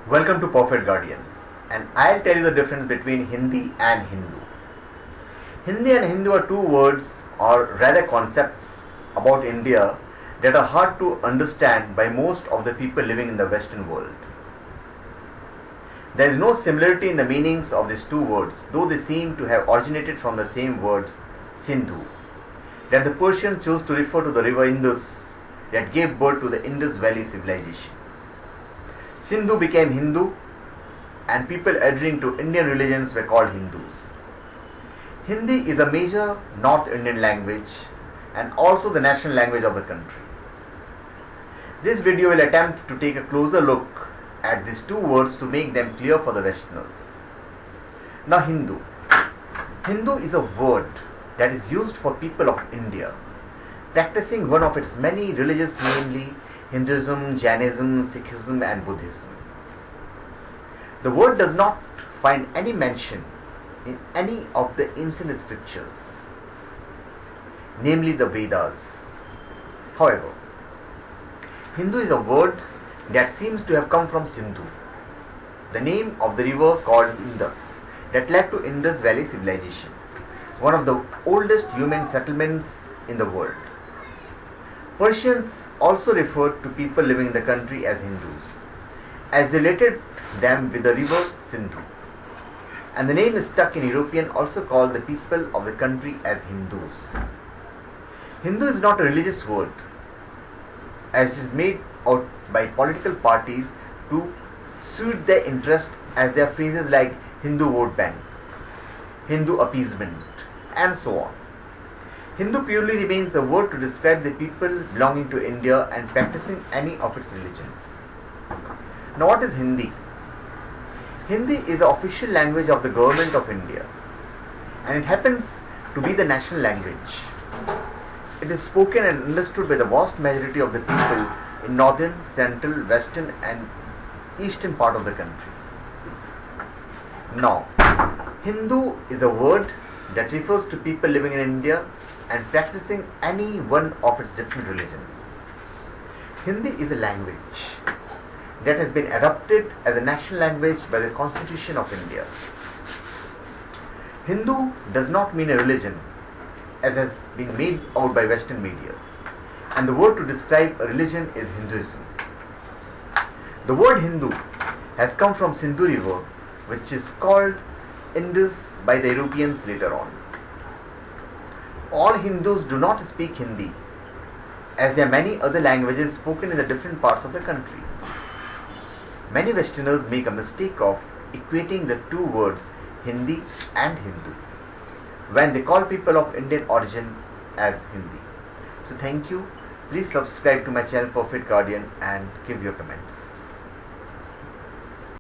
Welcome to Perfect Guardian, and I'll tell you the difference between Hindi and Hindu. Hindi and Hindu are two words, or rather concepts, about India that are hard to understand by most of the people living in the Western world. There is no similarity in the meanings of these two words, though they seem to have originated from the same word, Sindhu, that the Persians chose to refer to the river Indus that gave birth to the Indus Valley civilization. Sindhu became Hindu, and people adhering to Indian religions were called Hindus. Hindi is a major North Indian language and also the national language of the country. This video will attempt to take a closer look at these two words to make them clear for the Westerners. Now, Hindu. Hindu is a word that is used for people of India practicing one of its many religions, namely Hinduism, Jainism, Sikhism and Buddhism. The word does not find any mention in any of the ancient scriptures, namely the Vedas. However, Hindu is a word that seems to have come from Sindhu, the name of the river called Indus that led to Indus Valley civilization, one of the oldest human settlements in the world. Persians also referred to people living in the country as Hindus, as they related them with the river Sindhu. And the name is stuck in European, also called the people of the country as Hindus. Hindu is not a religious word, as it is made out by political parties to suit their interest, as there are phrases like Hindu vote bank, Hindu appeasement, and so on. Hindu purely remains a word to describe the people belonging to India and practicing any of its religions. Now, what is Hindi? Hindi is the official language of the government of India, and it happens to be the national language. It is spoken and understood by the vast majority of the people in northern, central, western and eastern part of the country. Now, Hindu is a word that refers to people living in India and practicing any one of its different religions. Hindi is a language that has been adopted as a national language by the Constitution of India. Hindu does not mean a religion, as has been made out by Western media, and the word to describe a religion is Hinduism. The word Hindu has come from Sindhu river, which is called Indus by the Europeans later on. All Hindus do not speak Hindi, as there are many other languages spoken in the different parts of the country. Many Westerners make a mistake of equating the two words Hindi and Hindu when they call people of Indian origin as Hindi. So thank you. Please subscribe to my channel Perfect Guardian and give your comments.